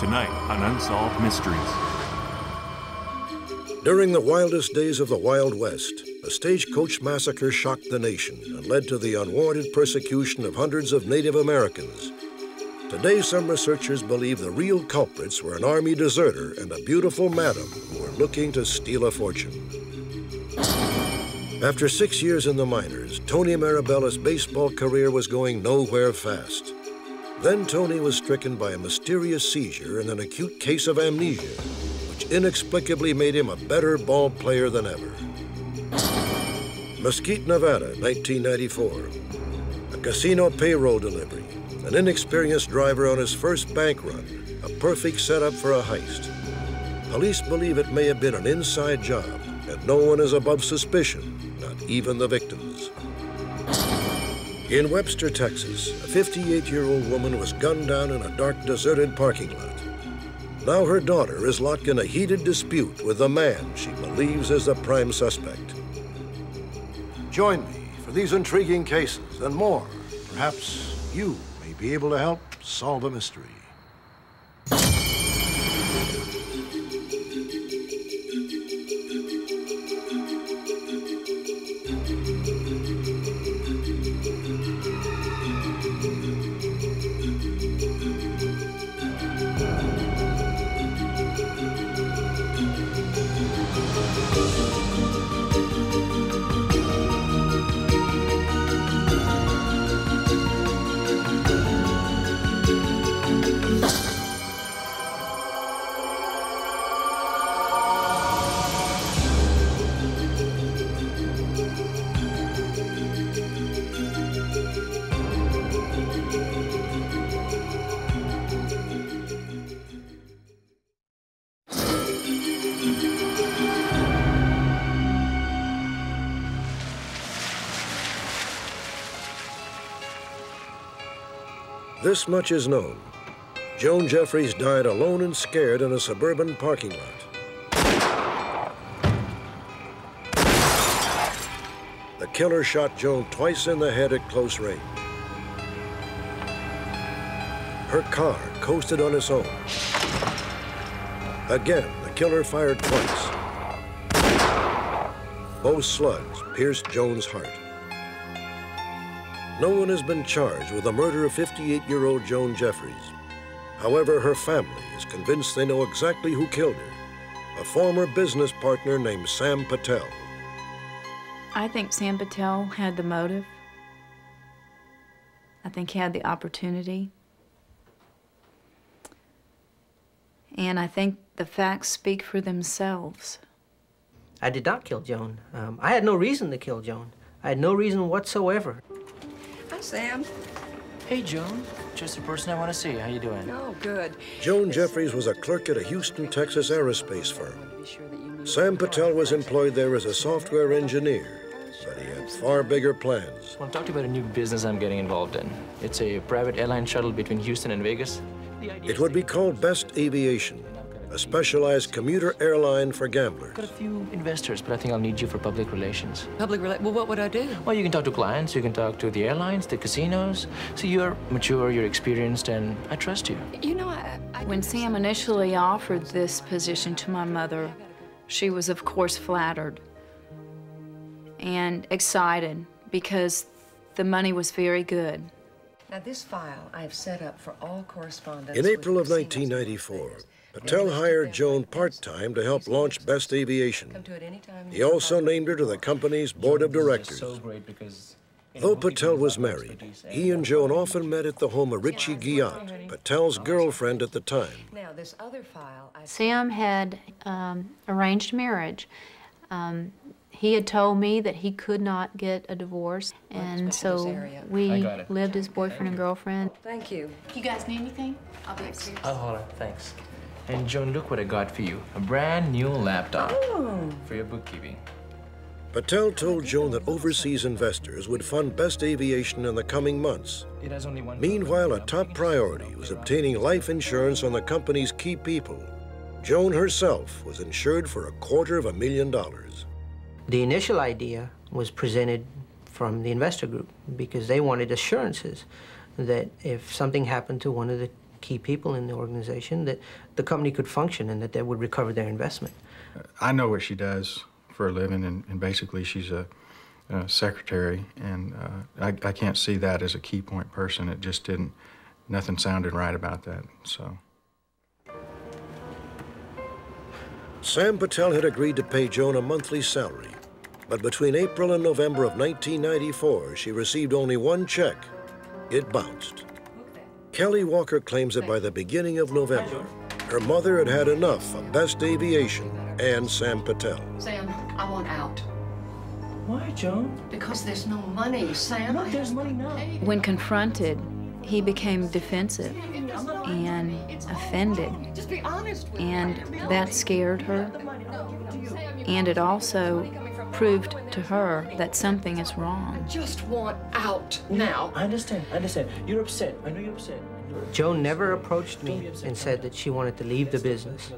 tonight on Unsolved Mysteries. During the wildest days of the Wild West, a stagecoach massacre shocked the nation and led to the unwarranted persecution of hundreds of Native Americans. Today, some researchers believe the real culprits were an Army deserter and a beautiful madam who were looking to steal a fortune. After 6 years in the minors, Tony Marabella's baseball career was going nowhere fast. Then Tony was stricken by a mysterious seizure and an acute case of amnesia, which inexplicably made him a better ball player than ever. Mesquite, Nevada, 1994. A casino payroll delivery, an inexperienced driver on his first bank run, a perfect setup for a heist. Police believe it may have been an inside job, and no one is above suspicion, not even the victims. In Webster, Texas, a 58-year-old woman was gunned down in a dark, deserted parking lot. Now her daughter is locked in a heated dispute with the man she believes is the prime suspect. Join me for these intriguing cases and more. Perhaps you may be able to help solve a mystery. This much is known. Joan Jefferies died alone and scared in a suburban parking lot. The killer shot Joan twice in the head at close range. Her car coasted on its own. Again, the killer fired twice. Both slugs pierced Joan's heart. No one has been charged with the murder of 58-year-old Joan Jefferies. However, her family is convinced they know exactly who killed her, a former business partner named Sam Patel. I think Sam Patel had the motive. I think he had the opportunity. And I think the facts speak for themselves. I did not kill Joan. I had no reason to kill Joan. I had no reason whatsoever. Hi, Sam. Hey, Joan. Just the person I want to see. How you doing? Oh, good. Joan Jefferies was a clerk at a Houston, Texas aerospace firm. Sam Patel was employed there as a software engineer, but he had far bigger plans. I want to talk to you about a new business I'm getting involved in. It's a private airline shuttle between Houston and Vegas. It would be called Best Aviation, a specialized commuter airline for gamblers. I've got a few investors, but I think I'll need you for public relations. Well, what would I do? Well, you can talk to clients, you can talk to the airlines, the casinos. So you're mature, you're experienced, and I trust you. You know, When Sam initially offered this position to my mother, she was, of course, flattered and excited because the money was very good. Now, this file I have set up for all correspondence. In April of 1994, Patel hired Joan part-time to help launch Best Aviation. He also named her to the company's board of directors. Though Patel was married, he and Joan often met at the home of Richie Guillotte, Patel's girlfriend at the time. Now, this other file Sam had arranged marriage. He had told me that he could not get a divorce, and so we lived as boyfriend and girlfriend. Thank you. If you guys need anything, I'll be upstairs. I'll holler. Thanks. And Joan, look what I got for you. A brand new laptop for your bookkeeping. Patel told Joan that overseas investors would fund Best Aviation in the coming months. It has only one. Meanwhile, a top priority was obtaining life insurance on the company's key people. Joan herself was insured for $250,000. The initial idea was presented from the investor group because they wanted assurances that if something happened to one of the key people in the organization, that the company could function and that they would recover their investment. I know what she does for a living, and basically she's a secretary, and I can't see that as a key point person. It just didn't, nothing sounded right about that, so. Sam Patel had agreed to pay Joan a monthly salary, but between April and November of 1994, she received only one check. It bounced. Kelley Walker claims that by the beginning of November, her mother had had enough of Best Aviation and Sam Patel. Sam, I want out. Why, Joan? Because there's no money, Sam. Look, there's money now. When confronted, he became defensive and offended, Just be honest with and that scared her. And it also proved to her that something is wrong. Just want out now. I understand. You're upset. I know you're upset. Joan never approached me and said that she wanted to leave the business.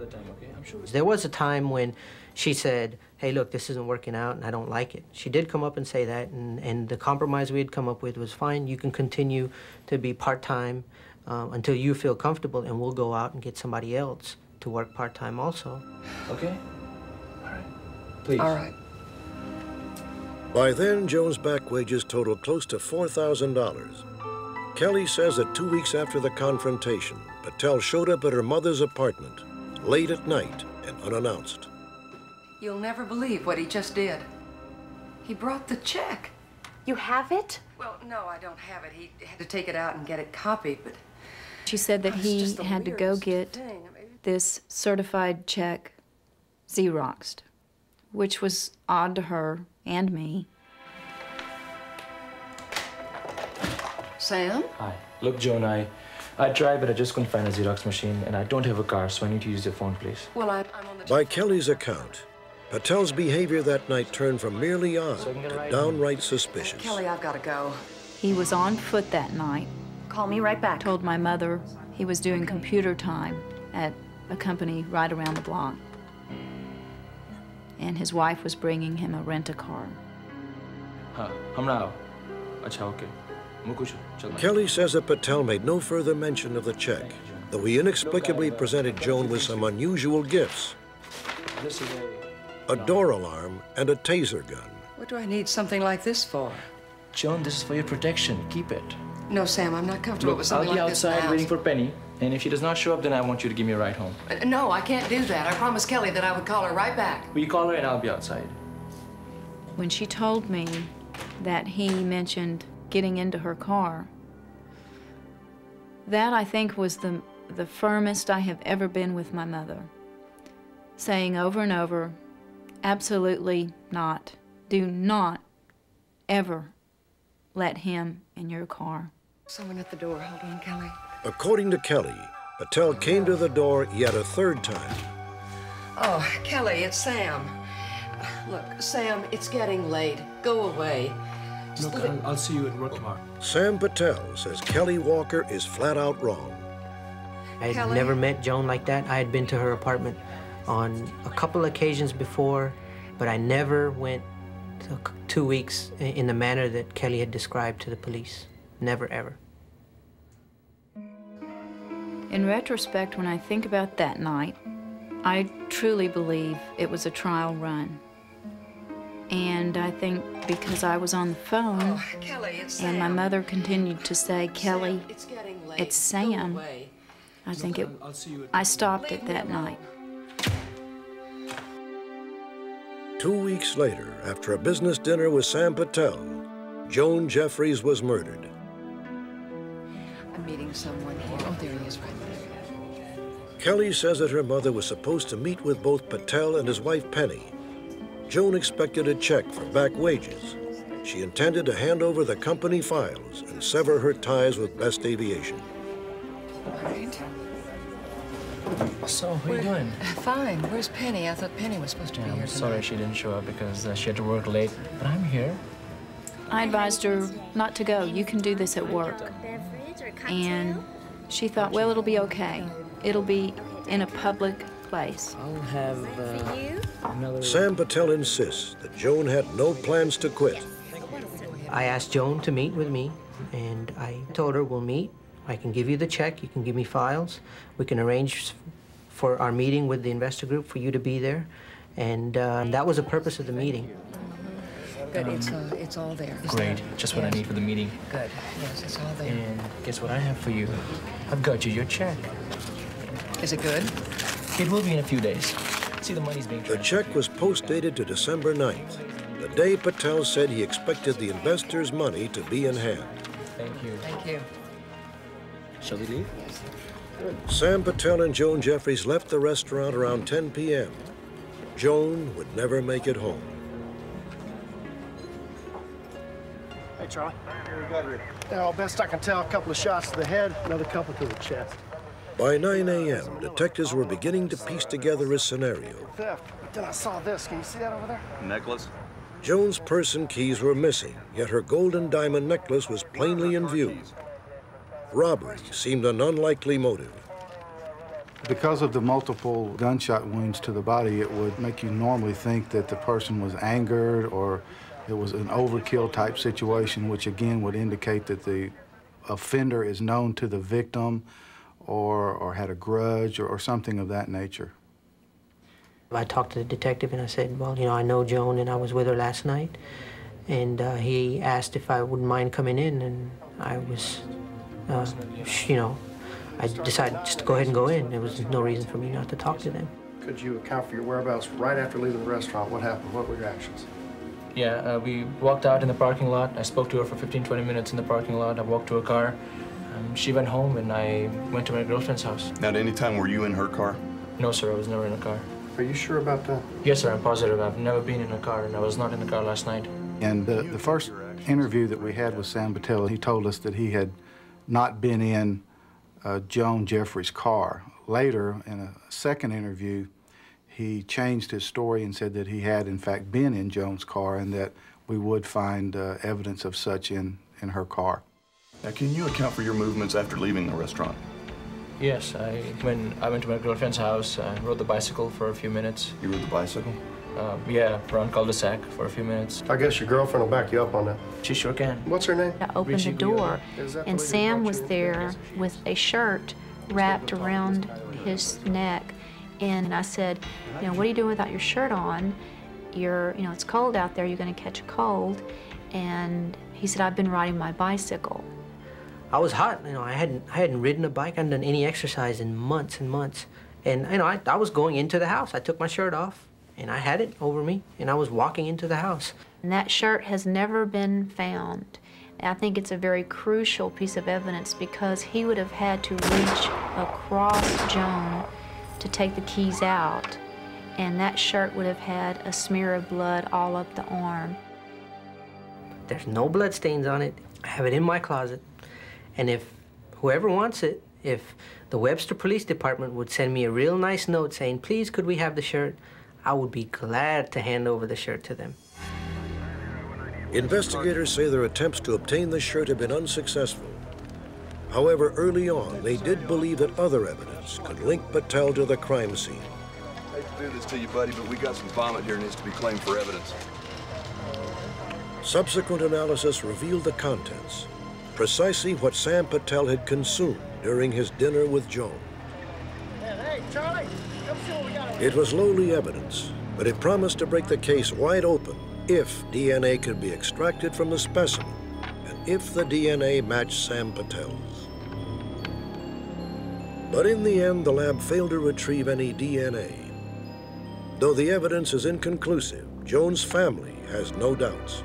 There was a time when she said, hey, look, this isn't working out and I don't like it. She did come up and say that, and the compromise we had come up with was fine, you can continue to be part-time until you feel comfortable, and we'll go out and get somebody else to work part-time also. Okay? All right. Please. All right. By then, Joan's back wages totaled close to $4,000. Kelley says that 2 weeks after the confrontation, Patel showed up at her mother's apartment late at night and unannounced. You'll never believe what he just did. He brought the check. You have it? Well, no, I don't have it. He had to take it out and get it copied, but... She said that It's he just the had to go weirdest get thing. I mean, this certified check Xeroxed, which was odd to her and me. Sam? Hi. Look, Joan, I tried, but I just couldn't find a Xerox machine, and I don't have a car, so I need to use your phone, please. Well, I'm on the... By Kelley's account, Patel's behavior that night turned from merely odd to downright suspicious. Kelley, I've got to go. He was on foot that night. Call me right back. Told my mother he was doing computer time at a company right around the block. And his wife was bringing him a rent-a-car. Kelley says that Patel made no further mention of the check, though he inexplicably presented Joan with some unusual gifts: a door alarm and a taser gun. What do I need something like this for? Joan, this is for your protection. Keep it. No, Sam, I'm not comfortable with I'll something be like this in the outside house. waiting for Penny, and if she does not show up, then I want you to give me a ride home. No, I can't do that. I promised Kelley that I would call her right back. Will you call her and I'll be outside? When she told me that he mentioned getting into her car, that I think was the firmest I have ever been with my mother, saying over and over, absolutely not. Do not ever let him in your car. Someone at the door. Hold on, Kelley. According to Kelley, Patel came to the door yet a third time. Oh, Kelley, it's Sam. Look, Sam, it's getting late. Go away. Look, I'll see you at work tomorrow. Sam Patel says Kelley Walker is flat out wrong. I had Kelley? never met Joan like that. I had been to her apartment on a couple occasions before, but I never went to 2 weeks in the manner that Kelley had described to the police. Never, ever. In retrospect, when I think about that night, I truly believe it was a trial run. And I think because I was on the phone, Oh, Kelley, it's Sam. and my mother continued to say, Kelley, Sam, it's getting late. it's Go Sam. away. I think it, I'll see you at I stopped Leave it me that alone. night. 2 weeks later, after a business dinner with Sam Patel, Joan Jefferies was murdered. I'm meeting someone here. Oh, there he is right there. Kelley says that her mother was supposed to meet with both Patel and his wife Penny. Joan expected a check for back wages. She intended to hand over the company files and sever her ties with Best Aviation. All right. So, how are you doing? Fine. Where's Penny? I thought Penny was supposed to be Yeah, here I'm tonight. sorry she didn't show up because she had to work late, but I'm here. I advised her not to go. You can do this at work. And she thought, well, it'll be okay. It'll be in a public place. I'll have another... Sam Patel insists that Joan had no plans to quit. I asked Joan to meet with me, and I told her we'll meet. I can give you the check, you can give me files, we can arrange for our meeting with the investor group for you to be there. And that was the purpose of the meeting. Good, it's all there. Great, just what I need for the meeting. Good, yes, it's all there. And guess what I have for you? I've got you your check. Is it good? It will be in a few days. See, the money's being The transferred. check was post-dated to December 9th, the day Patel said he expected the investors' money to be in hand. Thank you. Thank you. Shall we leave? Sam Patel and Joan Jefferies left the restaurant around 10 p.m. Joan would never make it home. Hey, Charlie. Now, best I can tell, a couple of shots to the head, another couple to the chest. By 9 a.m., detectives were beginning to piece together a scenario. Theft. But then I saw this. Can you see that over there? Necklace? Joan's purse and keys were missing, yet her gold and diamond necklace was plainly in view. Robbery seemed an unlikely motive. Because of the multiple gunshot wounds to the body, it would make you normally think that the person was angered or it was an overkill type situation, which again would indicate that the offender is known to the victim or had a grudge or something of that nature. I talked to the detective and I said, well, you know, I know Joan and I was with her last night. And he asked if I wouldn't mind coming in, and I was, you know, I decided just to go ahead and go in. There was no reason for me not to talk to them. Could you account for your whereabouts right after leaving the restaurant? What happened? What were your actions? Yeah, we walked out in the parking lot. I spoke to her for 15, 20 minutes in the parking lot. I walked to her car. She went home, and I went to my girlfriend's house. Now, at any time, were you in her car? No, sir, I was never in a car. Are you sure about that? Yes, sir, I'm positive. I've never been in a car, and I was not in the car last night. And the first interview that we had with Sam Patel, he told us that he had not been in Joan Jefferies' car. Later, in a second interview, he changed his story and said that he had, in fact, been in Joan's car and that we would find evidence of such in her car. Now, can you account for your movements after leaving the restaurant? Yes, when I went to my girlfriend's house, I rode the bicycle for a few minutes. You rode the bicycle? Yeah, around cul-de-sac for a few minutes. I guess your girlfriend will back you up on that. She sure can. What's her name? I opened the door, and Sam was there with a shirt wrapped around his neck. And I said, you know, what are you doing without your shirt on? You know, it's cold out there, you're gonna catch a cold. And he said, I've been riding my bicycle. I was hot, you know, I hadn't ridden a bike, I hadn't done any exercise in months and months. And, you know, I was going into the house. I took my shirt off, and I had it over me, and I was walking into the house. And that shirt has never been found. And I think it's a very crucial piece of evidence because he would have had to reach across Joan to take the keys out, and that shirt would have had a smear of blood all up the arm. There's no blood stains on it. I have it in my closet. And if whoever wants it, if the Webster Police Department would send me a real nice note saying, please, could we have the shirt, I would be glad to hand over the shirt to them. Investigators say their attempts to obtain the shirt have been unsuccessful. However, early on, they did believe that other evidence could link Patel to the crime scene. I hate to do this to you, buddy, but we got some vomit here that needs to be claimed for evidence. Subsequent analysis revealed the contents, precisely what Sam Patel had consumed during his dinner with Joan. Hey, Charlie, come see what we got. It was lowly evidence, but it promised to break the case wide open if DNA could be extracted from the specimen and if the DNA matched Sam Patel's. But in the end, the lab failed to retrieve any DNA. Though the evidence is inconclusive, Joan's family has no doubts.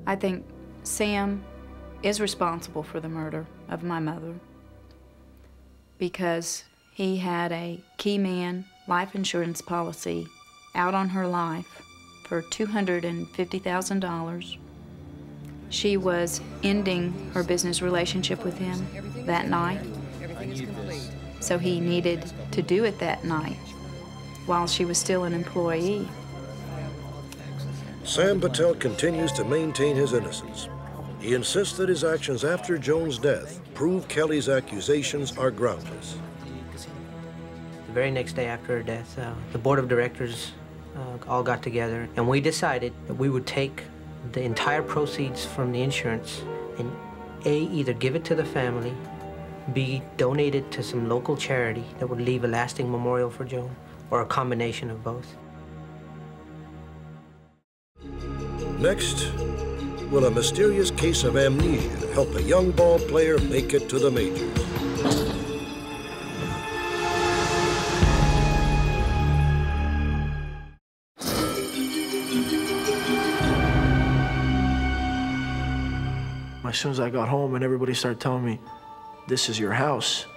I think Sam is responsible for the murder of my mother because he had a key man life insurance policy out on her life for $250,000. She was ending her business relationship with him that night, so he needed to do it that night while she was still an employee. Sam Patel continues to maintain his innocence. He insists that his actions after Joan's death prove Kelley's accusations are groundless. The very next day after her death, the board of directors all got together, and we decided that we would take the entire proceeds from the insurance and A, either give it to the family, B, donate it to some local charity that would leave a lasting memorial for Joan, or a combination of both. Next, will a mysterious case of amnesia help a young ball player make it to the majors? As soon as I got home and everybody started telling me, this is your house,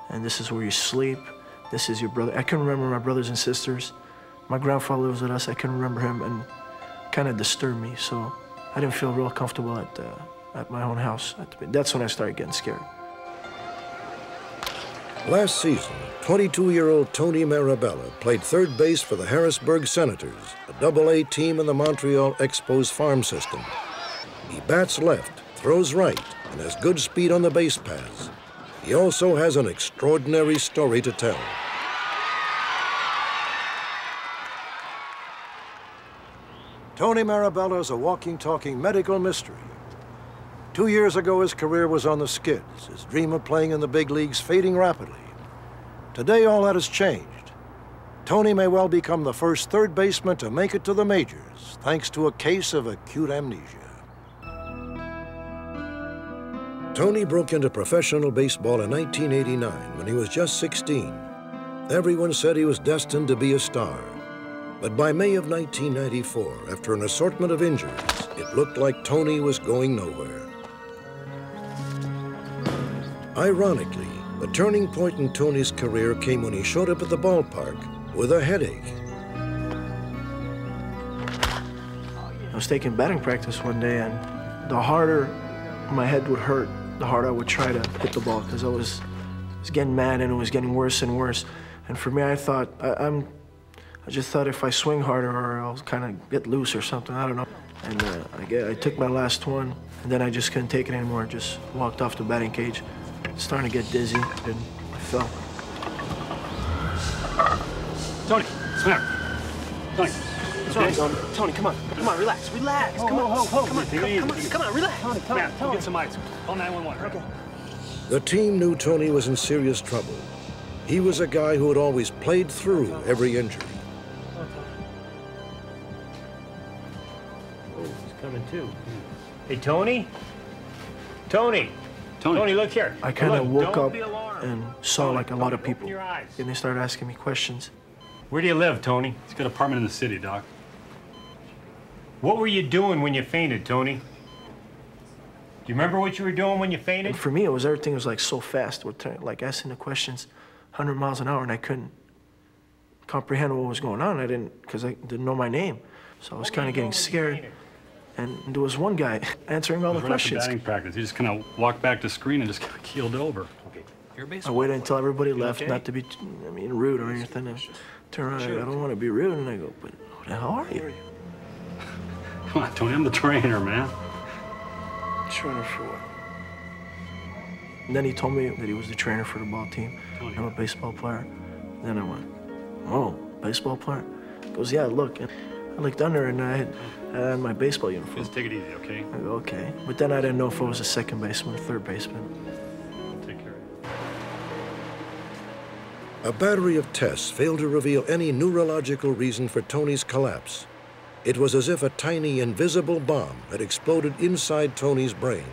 and this is where you sleep, this is your brother. I couldn't remember my brothers and sisters. My grandfather lives with us, I couldn't remember him, and kind of disturbed me, so I didn't feel real comfortable at my own house. That's when I started getting scared. Last season, 22-year-old Tony Marabella played third base for the Harrisburg Senators, a Double-A team in the Montreal Expos farm system. He bats left, throws right, and has good speed on the base paths. He also has an extraordinary story to tell. Tony Marabella is a walking, talking medical mystery. 2 years ago, his career was on the skids, his dream of playing in the big leagues fading rapidly. Today, all that has changed. Tony may well become the first third baseman to make it to the majors, thanks to a case of acute amnesia. Tony broke into professional baseball in 1989 when he was just 16. Everyone said he was destined to be a star. But by May of 1994, after an assortment of injuries, it looked like Tony was going nowhere. Ironically, the turning point in Tony's career came when he showed up at the ballpark with a headache. I was taking batting practice one day, and the harder my head would hurt, the harder I would try to hit the ball, because I was getting mad and it was getting worse and worse. And for me, I thought, I just thought if I swing harder, or I'll kind of get loose or something, I don't know. And I took my last one, and then I just couldn't take it anymore. I just walked off the batting cage, starting to get dizzy, and I fell. Tony, smack. Tony. Tony, come on, relax, come on, come on, relax. Tony, come on, get some ice. Call 911. Okay. The team knew Tony was in serious trouble. He was a guy who had always played through every injury. Oh, he's coming too. Hey, Tony? Tony, look here. I kind of woke up and saw like a lot of people, and they started asking me questions. Where do you live, Tony? He's got an apartment in the city, Doc. What were you doing when you fainted, Tony? Do you remember what you were doing when you fainted? And for me, everything was like so fast. Like asking the questions 100 miles an hour, and I couldn't comprehend what was going on. Because I didn't know my name. So I was kind of getting scared. And there was one guy answering all the questions. Batting practice. He just kind of walked back to screen and just kind of keeled over. Okay. I waited until everybody left, not to be, rude or anything. And turn around, I don't want to be rude, and I go, but who the hell are you? Come on, Tony, I'm the trainer, man. Trainer for what? And then he told me that he was the trainer for the ball team. Tony. I'm a baseball player. Then I went, oh, baseball player? He goes, yeah, look. And I looked under and I had my baseball uniform. Just take it easy, okay? I go, okay. But then I didn't know if I was a second baseman, third baseman. Take care of A you. battery of tests failed to reveal any neurological reason for Tony's collapse. It was as if a tiny, invisible bomb had exploded inside Tony's brain,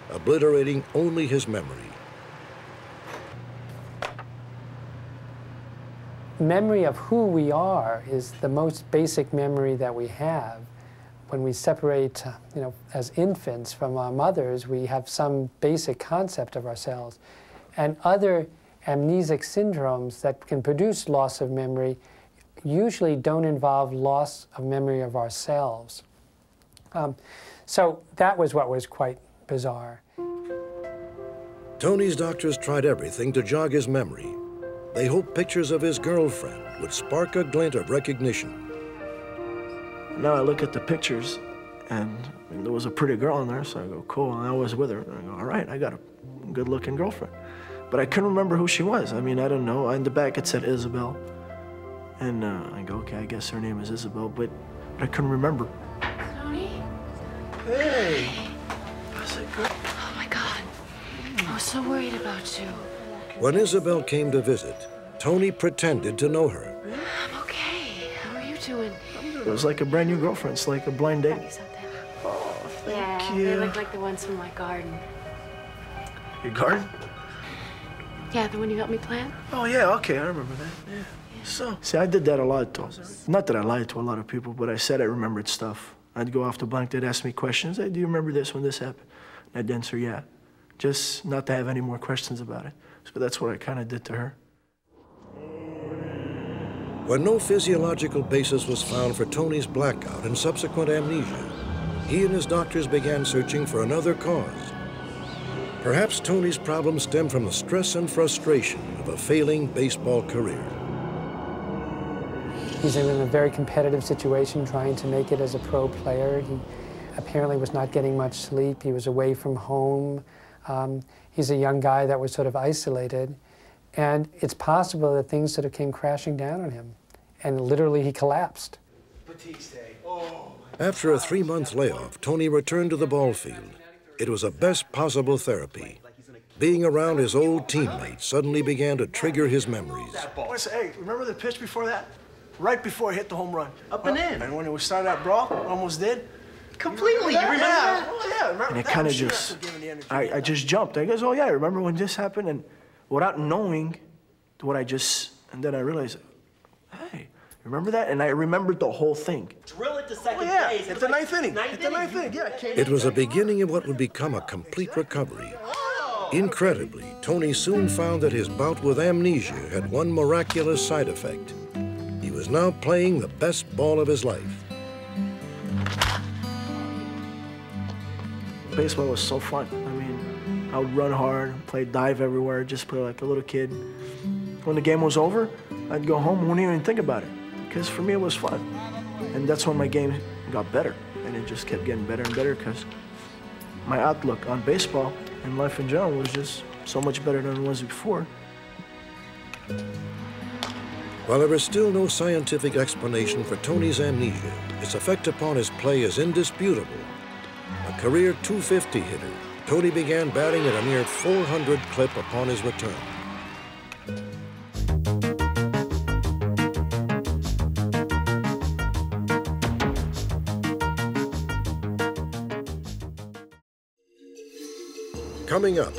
obliterating only his memory. Memory of who we are is the most basic memory that we have. When we separate, as infants from our mothers, we have some basic concept of ourselves. And other amnesic syndromes that can produce loss of memory usually don't involve loss of memory of ourselves. So that was what was quite bizarre. Tony's doctors tried everything to jog his memory. They hoped pictures of his girlfriend would spark a glint of recognition. Now I look at the pictures, and there was a pretty girl in there, so I go, cool, and I was with her. And I go, all right, I got a good-looking girlfriend. But I couldn't remember who she was. I didn't know. In the back it said Isabel. And I go, okay, I guess her name is Isabel, but I couldn't remember. Tony? Hey! I said, good? Oh, my God. I was so worried about you. When Isabel came to visit, Tony pretended to know her. I'm okay. How are you doing? It was like a brand new girlfriend. It's like a blind date. Oh, thank you. They look like the ones from my garden. Your garden? Yeah, the one you helped me plant? Oh, yeah, okay, I remember that. Yeah. So, see, I did that a lot, though. Not that I lied to a lot of people, but I said I remembered stuff. I'd go off the blank, they'd ask me questions. Hey, do you remember this when this happened? And I'd answer, yeah. Just not to have any more questions about it. So that's what I kind of did to her. When no physiological basis was found for Tony's blackout and subsequent amnesia, he and his doctors began searching for another cause. Perhaps Tony's problem stemmed from the stress and frustration of a failing baseball career. He's in a very competitive situation trying to make it as a pro player. He apparently was not getting much sleep. He was away from home. He's a young guy that was sort of isolated. And it's possible that things sort of came crashing down on him. And literally he collapsed. After a 3-month layoff, Tony returned to the ball field. It was a best possible therapy. Being around his old teammates suddenly began to trigger his memories. Hey, remember the pitch before that? Right before I hit the home run. Up and in. And when it was started that brawl, almost did. Completely, you remember that? Oh, yeah, remember. And it kind of just, I just jumped. I goes, oh yeah, I remember when this happened? And without knowing what I just, and then I realized, hey, remember that? And I remembered the whole thing. Drill it to second base. At the ninth inning. At the ninth inning, yeah. It was a beginning of what would become a complete recovery. Incredibly, Tony soon found that his bout with amnesia had one miraculous side effect. He was now playing the best ball of his life. Baseball was so fun. I mean, I would run hard, play dive everywhere, just play like a little kid. When the game was over, I'd go home, wouldn't even think about it, because for me it was fun. And that's when my game got better, and it just kept getting better and better, because my outlook on baseball and life in general was just so much better than it was before. While there is still no scientific explanation for Tony's amnesia, its effect upon his play is indisputable. A career .250 hitter, Tony began batting at a near .400 clip upon his return. Coming up,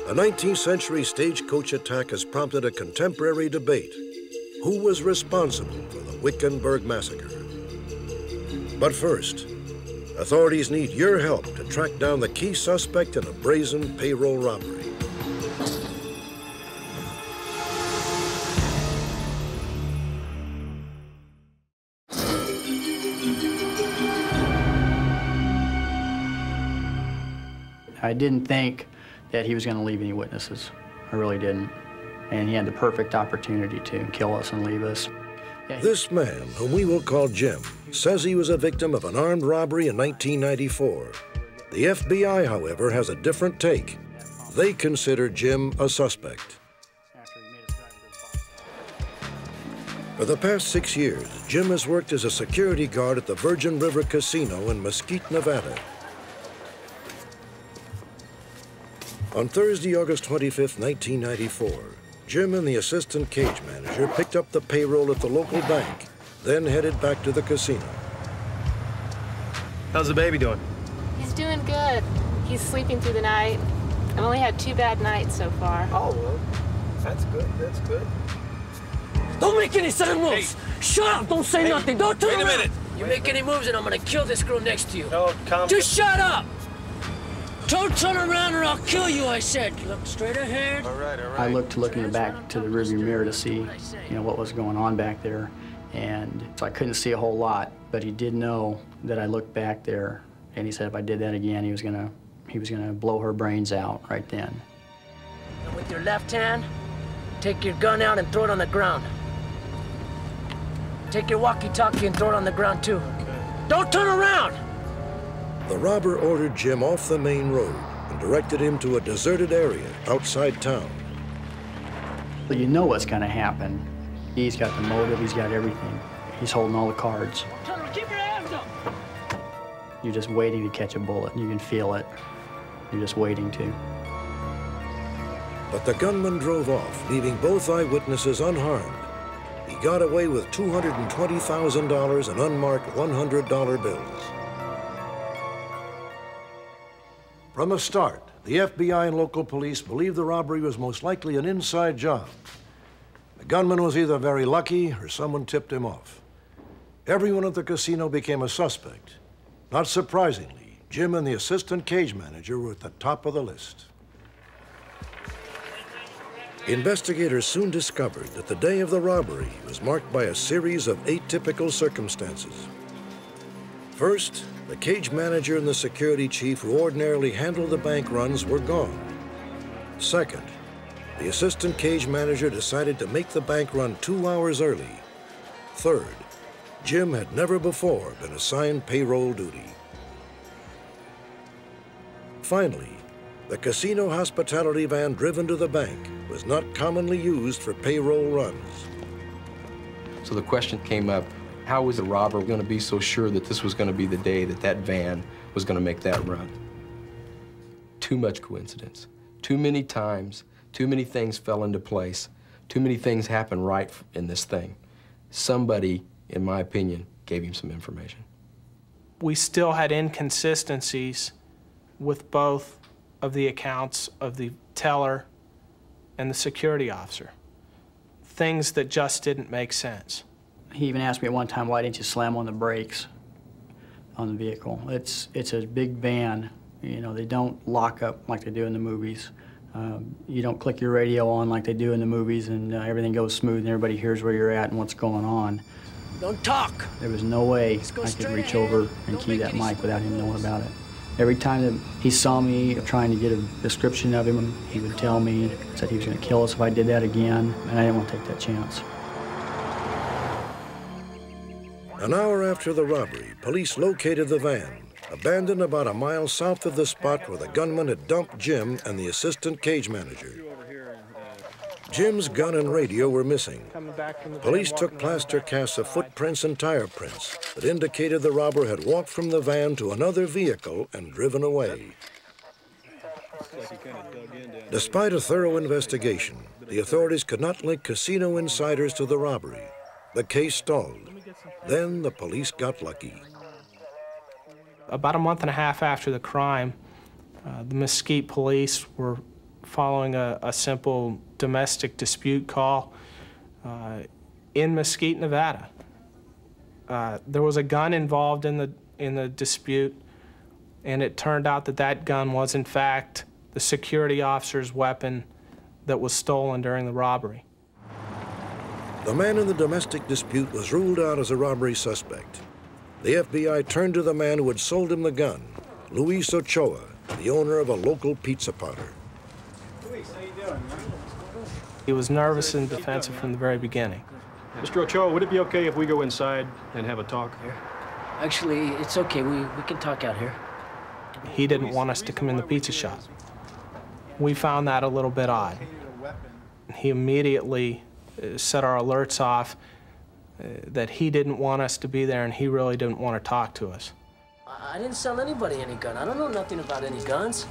a 19th century stagecoach attack has prompted a contemporary debate. Who was responsible for the Wickenburg Massacre? But first, authorities need your help to track down the key suspect in a brazen payroll robbery. I didn't think that he was going to leave any witnesses. I really didn't. And he had the perfect opportunity to kill us and leave us. This man, whom we will call Jim, says he was a victim of an armed robbery in 1994. The FBI, however, has a different take. They consider Jim a suspect. For the past 6 years, Jim has worked as a security guard at the Virgin River Casino in Mesquite, Nevada. On Thursday, August 25, 1994, Jim and the assistant cage manager picked up the payroll at the local bank, then headed back to the casino. How's the baby doing? He's doing good. He's sleeping through the night. I've only had 2 bad nights so far. Oh, well, that's good, that's good. Don't make any sudden moves! Hey. Shut up! Don't say nothing! Don't turn around! Wait a minute! You make any moves and I'm gonna kill this girl next to you. No, calm down. Just shut up! Don't turn around or I'll kill you, I said. Look straight ahead. All right, all right. I looked looking back to the rearview mirror to see, what was going on back there. And so I couldn't see a whole lot, but he did know that I looked back there, and he said if I did that again, he was gonna blow her brains out right then. And with your left hand, take your gun out and throw it on the ground. Take your walkie-talkie and throw it on the ground too. Okay. Don't turn around! The robber ordered Jim off the main road and directed him to a deserted area outside town. So you know what's gonna happen. He's got the motive, he's got everything. He's holding all the cards. Keep your hands up! You're just waiting to catch a bullet, and you can feel it. You're just waiting to. But the gunman drove off, leaving both eyewitnesses unharmed. He got away with $220,000 in unmarked $100 bills. From the start, the FBI and local police believed the robbery was most likely an inside job. The gunman was either very lucky or someone tipped him off. Everyone at the casino became a suspect. Not surprisingly, Jim and the assistant cage manager were at the top of the list. Investigators soon discovered that the day of the robbery was marked by a series of atypical circumstances. First, the cage manager and the security chief who ordinarily handled the bank runs were gone. Second, the assistant cage manager decided to make the bank run 2 hours early. Third, Jim had never before been assigned payroll duty. Finally, the casino hospitality van driven to the bank was not commonly used for payroll runs. So the question came up, how was the robber going to be so sure that this was going to be the day that that van was going to make that run? Too much coincidence. Too many times, too many things fell into place. Too many things happened right in this thing. Somebody, in my opinion, gave him some information. We still had inconsistencies with both of the accounts of the teller and the security officer. Things that just didn't make sense. He even asked me at one time, why didn't you slam on the brakes on the vehicle? It's a big van. You know, they don't lock up like they do in the movies. You don't click your radio on like they do in the movies and everything goes smooth and everybody hears where you're at and what's going on. Don't talk. There was no way I could reach over and key that mic without him knowing about it. Every time that he saw me trying to get a description of him, he would tell me, said he was going to kill us if I did that again, and I didn't want to take that chance. An hour after the robbery, police located the van, abandoned about a mile south of the spot where the gunman had dumped Jim and the assistant cage manager. Jim's gun and radio were missing. Police took plaster casts of footprints and tire prints that indicated the robber had walked from the van to another vehicle and driven away. Despite a thorough investigation, the authorities could not link casino insiders to the robbery. The case stalled. Then the police got lucky. About a month and a half after the crime, the Mesquite police were following a simple domestic dispute call in Mesquite, Nevada. There was a gun involved in the dispute, and it turned out that that gun was, in fact, the security officer's weapon that was stolen during the robbery. The man in the domestic dispute was ruled out as a robbery suspect. The FBI turned to the man who had sold him the gun, Luis Ochoa, the owner of a local pizza parlor. He was nervous and defensive from the very beginning. Mr. Ochoa, would it be okay if we go inside and have a talk? Actually, it's okay. We can talk out here. He didn't want us to come in the pizza shop. We found that a little bit odd. He immediately set our alerts off that he didn't want us to be there and he really didn't want to talk to us. I didn't sell anybody any gun. I don't know nothing about any guns.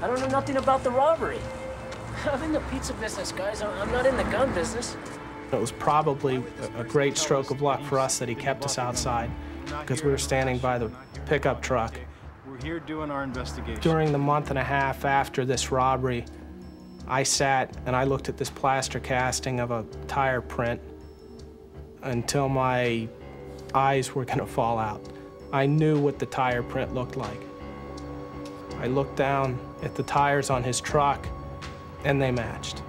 I don't know nothing about the robbery. I'm in the pizza business, guys. I'm not in the gun business. It was probably a great stroke of luck for us that he kept us outside because we were standing by the pickup truck. We're here doing our investigation. During the month and a half after this robbery, I sat and I looked at this plaster casting of a tire print until my eyes were gonna fall out. I knew what the tire print looked like. I looked down at the tires on his truck and they matched.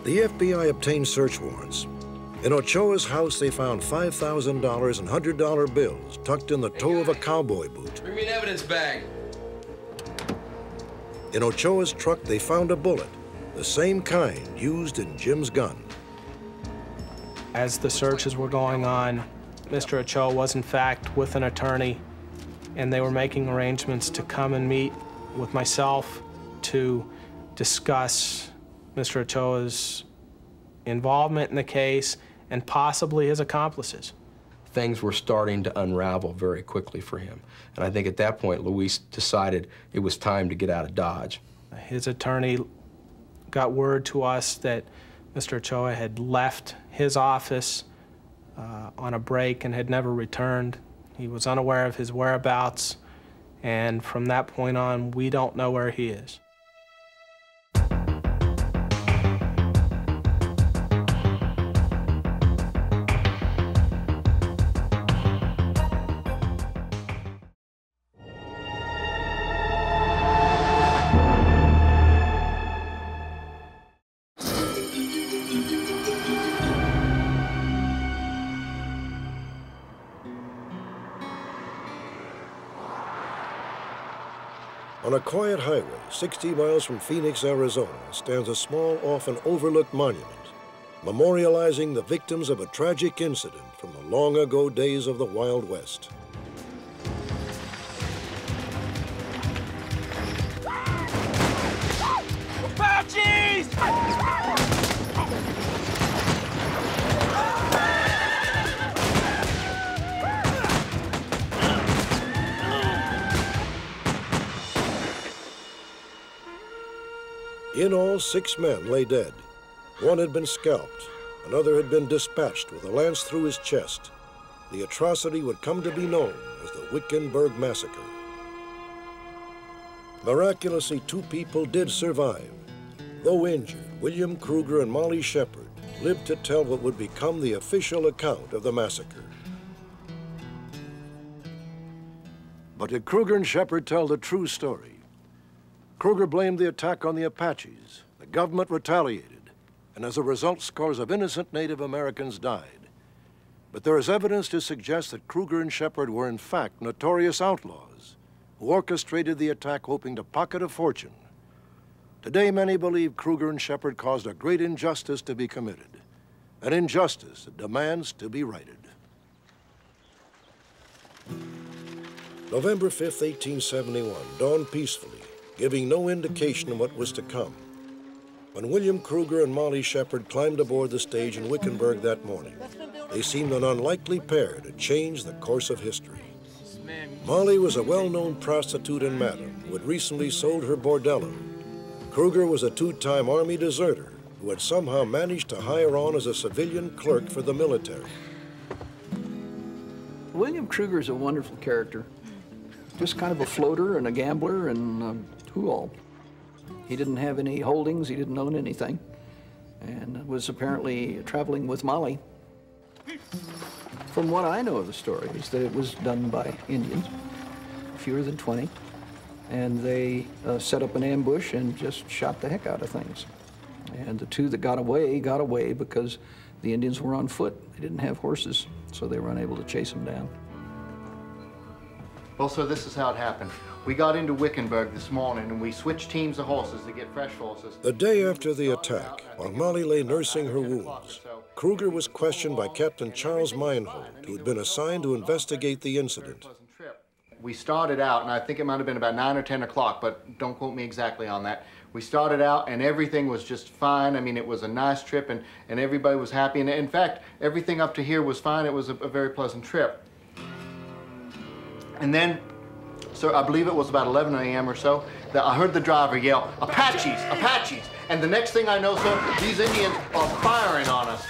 The FBI obtained search warrants. In Ochoa's house, they found $5,000 and $100 bills tucked in the toe of a cowboy boot. Bring me an evidence bag. In Ochoa's truck, they found a bullet, the same kind used in Jim's gun. As the searches were going on, Mr. Ochoa was in fact with an attorney, and they were making arrangements to come and meet with myself to discuss Mr. Ochoa's involvement in the case and possibly his accomplices. things were starting to unravel very quickly for him. And I think at that point, Luis decided it was time to get out of Dodge. His attorney got word to us that Mr. Ochoa had left his office on a break and had never returned. He was unaware of his whereabouts, and from that point on, we don't know where he is. On a quiet highway 60 miles from Phoenix, Arizona, stands a small, often overlooked monument, memorializing the victims of a tragic incident from the long-ago days of the Wild West. Apaches! In all, 6 men lay dead. One had been scalped. Another had been dispatched with a lance through his chest. The atrocity would come to be known as the Wickenburg Massacre. Miraculously, 2 people did survive. Though injured, William Kruger and Molly Shepard lived to tell what would become the official account of the massacre. But did Kruger and Shepard tell the true story? Kruger blamed the attack on the Apaches. The government retaliated, and as a result, scores of innocent Native Americans died. But there is evidence to suggest that Kruger and Shepard were in fact notorious outlaws who orchestrated the attack hoping to pocket a fortune. Today, many believe Kruger and Shepard caused a great injustice to be committed, an injustice that demands to be righted. November 5th, 1871, dawned peacefully, giving no indication of what was to come. When William Kruger and Molly Shepard climbed aboard the stage in Wickenburg that morning, they seemed an unlikely pair to change the course of history. Molly was a well-known prostitute and madam who had recently sold her bordello. Kruger was a 2-time Army deserter who had somehow managed to hire on as a civilian clerk for the military. William Kruger is a wonderful character. Just kind of a floater and a gambler and who all. He didn't have any holdings, he didn't own anything, and was apparently traveling with Molly. From what I know of the story is that it was done by Indians, fewer than 20, and they set up an ambush and just shot the heck out of things. And the 2 that got away because the Indians were on foot. They didn't have horses, so they were unable to chase them down. Well, so this is how it happened. We got into Wickenburg this morning and we switched teams of horses to get fresh horses. The day after the attack, while Molly lay nursing her wounds, Kruger was questioned by Captain Charles Meinhold, who had been assigned to investigate the incident. We started out, and I think it might have been about 9 or 10 o'clock, but don't quote me exactly on that. We started out and everything was just fine. I mean, it was a nice trip and everybody was happy. And in fact, everything up to here was fine. It was a very pleasant trip. And then, so I believe it was about 11 a.m. or so, that I heard the driver yell, "Apaches, Apaches!" And the next thing I know, sir, these Indians are firing on us.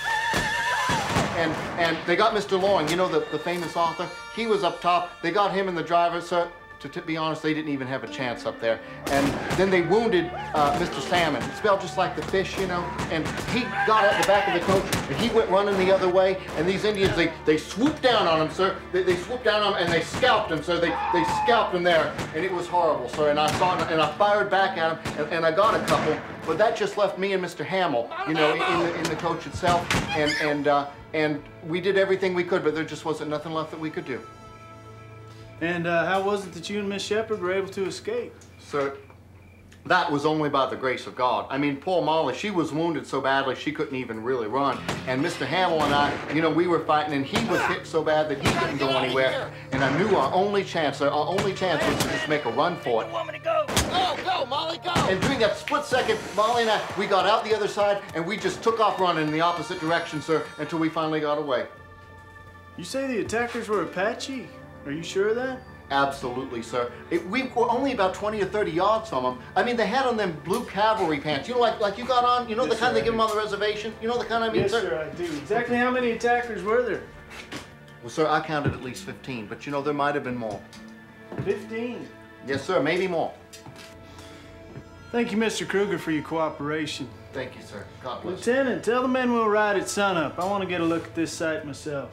And they got Mr. Loring, you know, the famous author? He was up top. They got him and the driver, sir. To be honest, they didn't even have a chance up there. And then they wounded Mr. Salmon. It smelled just like the fish, you know. And he got at the back of the coach, and he went running the other way. And these Indians, they swooped down on him, sir. They swooped down on him, and they scalped him, sir. They scalped him there, and it was horrible, sir. And I saw him, and I fired back at him, and I got a couple. But that just left me and Mr. Hamill, you know, in the coach itself. And we did everything we could, but there just wasn't nothing left that we could do. And how was it that you and Miss Shepard were able to escape? Sir, that was only by the grace of God. I mean, poor Molly, she was wounded so badly she couldn't even really run. And Mr. Hamill and I, you know, we were fighting, and he was hit so bad that he couldn't go anywhere. And I knew our only chance was to just make a run for it. Want me to go? Go, Molly, go! And during that split second, Molly and I, we got out the other side, and we just took off running in the opposite direction, sir, until we finally got away. You say the attackers were Apache? Are you sure of that? Absolutely, sir. We were only about 20 or 30 yards from them. I mean, they had on them blue cavalry pants. You know, like you got on? You know, yes, the kind they give them on the reservation? You know the kind I mean, yes, sir? Yes, sir, I do. Exactly how many attackers were there? Well, sir, I counted at least 15, but you know, there might have been more. 15? Yes, sir, maybe more. Thank you, Mr. Kruger, for your cooperation. Thank you, sir. God bless. Lieutenant, tell the men we'll ride at sunup. I want to get a look at this site myself.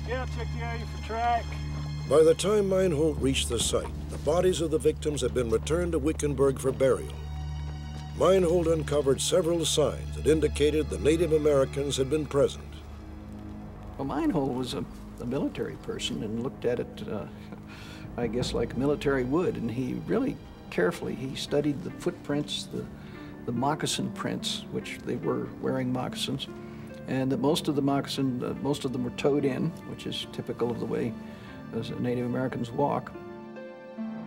Scout, check the area for track. By the time Meinhold reached the site, the bodies of the victims had been returned to Wickenburg for burial. Meinhold uncovered several signs that indicated the Native Americans had been present. Well, Meinhold was a military person and looked at it, I guess, like military would, and he really carefully, he studied the footprints, the moccasin prints, which they were wearing moccasins, and that most of the moccasin, most of them were toed in, which is typical of the way as Native Americans walk.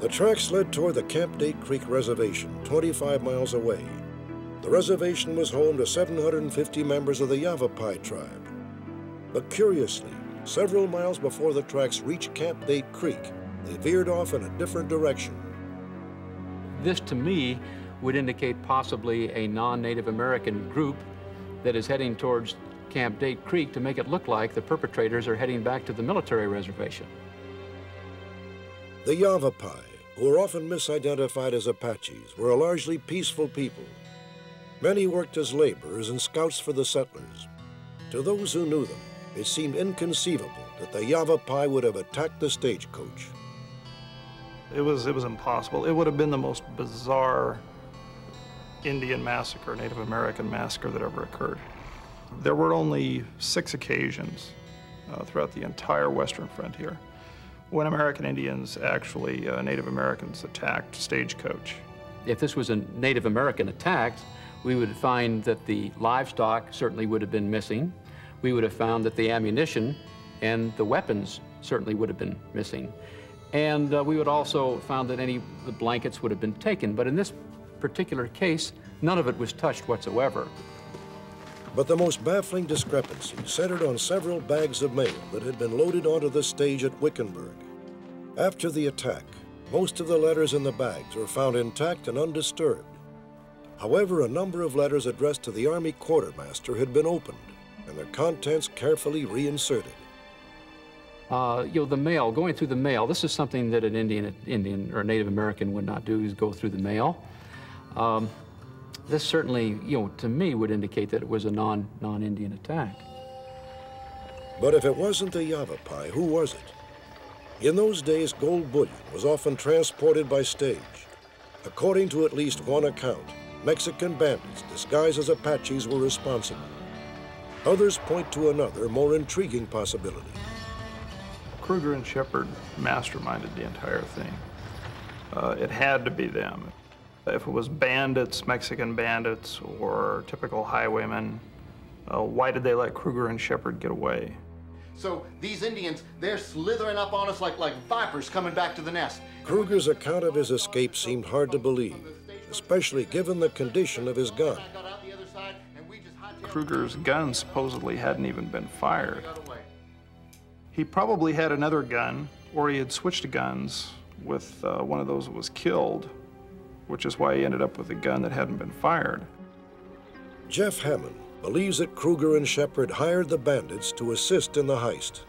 The tracks led toward the Camp Date Creek Reservation, 25 miles away. The reservation was home to 750 members of the Yavapai tribe. But curiously, several miles before the tracks reached Camp Date Creek, they veered off in a different direction. This, to me, would indicate possibly a non-Native American group that is heading towards Camp Date Creek to make it look like the perpetrators are heading back to the military reservation. The Yavapai, who are often misidentified as Apaches, were a largely peaceful people. Many worked as laborers and scouts for the settlers. To those who knew them, it seemed inconceivable that the Yavapai would have attacked the stagecoach. It was impossible. It would have been the most bizarre Indian massacre, Native American massacre that ever occurred. There were only 6 occasions throughout the entire western frontier when American Indians, actually Native Americans, attacked stagecoach. If this was a Native American attack, we would find that the livestock certainly would have been missing. We would have found that the ammunition and the weapons certainly would have been missing. And we would also found that any of the blankets would have been taken. But in this particular case, none of it was touched whatsoever. But the most baffling discrepancy centered on several bags of mail that had been loaded onto the stage at Wickenburg. After the attack, most of the letters in the bags were found intact and undisturbed. However, a number of letters addressed to the Army quartermaster had been opened and their contents carefully reinserted. The mail, going through the mail, this is something that an Indian or Native American would not do, is go through the mail. This certainly, to me, would indicate that it was a non-Indian attack. But if it wasn't the Yavapai, who was it? In those days, gold bullion was often transported by stage. According to at least one account, Mexican bandits disguised as Apaches were responsible. Others point to another, more intriguing possibility. Kruger and Shepard masterminded the entire thing. It had to be them. If it was bandits, Mexican bandits, or typical highwaymen, why did they let Kruger and Shepard get away? So these Indians, they're slithering up on us like vipers coming back to the nest. Kruger's account of his escape seemed hard to believe, especially given the condition of his gun. Kruger's gun supposedly hadn't even been fired. He probably had another gun, or he had switched guns with one of those that was killed, which is why he ended up with a gun that hadn't been fired. Jeff Hammond believes that Kruger and Shepard hired the bandits to assist in the heist.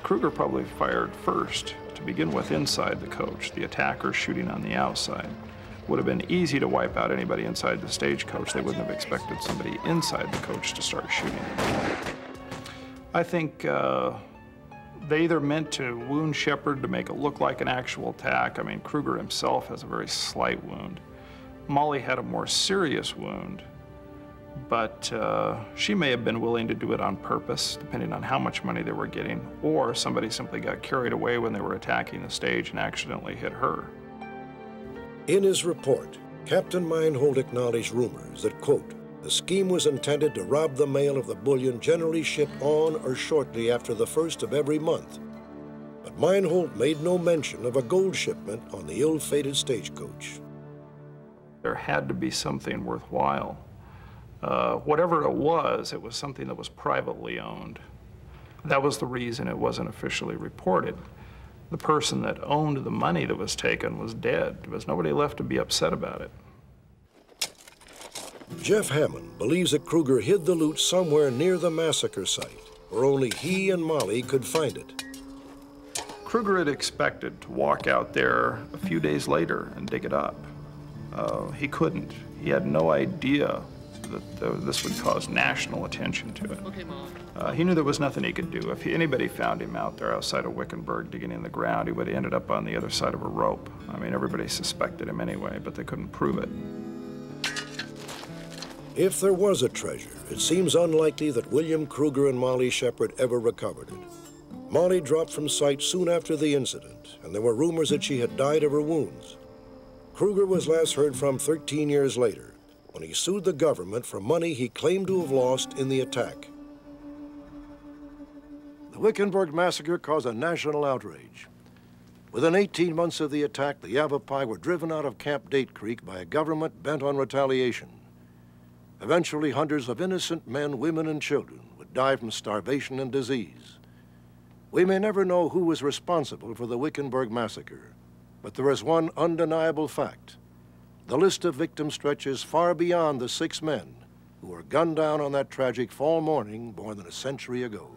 Kruger probably fired first to begin with inside the coach, the attacker shooting on the outside. Would have been easy to wipe out anybody inside the stagecoach. They wouldn't have expected somebody inside the coach to start shooting. I think they either meant to wound Shepard to make it look like an actual attack. I mean, Kruger himself has a very slight wound. Molly had a more serious wound, but she may have been willing to do it on purpose, depending on how much money they were getting, or somebody simply got carried away when they were attacking the stage and accidentally hit her. In his report, Captain Meinhold acknowledged rumors that, quote, the scheme was intended to rob the mail of the bullion generally shipped on or shortly after the first of every month. But but Meinhold made no mention of a gold shipment on the ill-fated stagecoach. There had to be something worthwhile. Whatever it was something that was privately owned. That was the reason it wasn't officially reported. The person that owned the money that was taken was dead. There was nobody left to be upset about it. Jeff Hammond believes that Kruger hid the loot somewhere near the massacre site, where only he and Molly could find it. Kruger had expected to walk out there a few days later and dig it up. He couldn't. He had no idea that this would cause national attention to it. He knew there was nothing he could do. If anybody found him out there outside of Wickenburg digging in the ground, he would have ended up on the other side of a rope. I mean, everybody suspected him anyway, but they couldn't prove it. If there was a treasure, it seems unlikely that William Kruger and Molly Shepard ever recovered it. Molly dropped from sight soon after the incident, and there were rumors that she had died of her wounds. Kruger was last heard from 13 years later, when he sued the government for money he claimed to have lost in the attack. The Wickenburg massacre caused a national outrage. Within 18 months of the attack, the Yavapai were driven out of Camp Date Creek by a government bent on retaliation. Eventually, hundreds of innocent men, women, and children would die from starvation and disease. We may never know who was responsible for the Wickenburg massacre, but there is one undeniable fact. The list of victims stretches far beyond the 6 men who were gunned down on that tragic fall morning more than a century ago.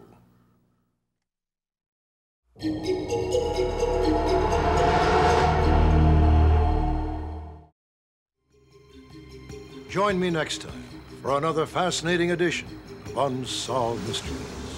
Join me next time for another fascinating edition of Unsolved Mysteries.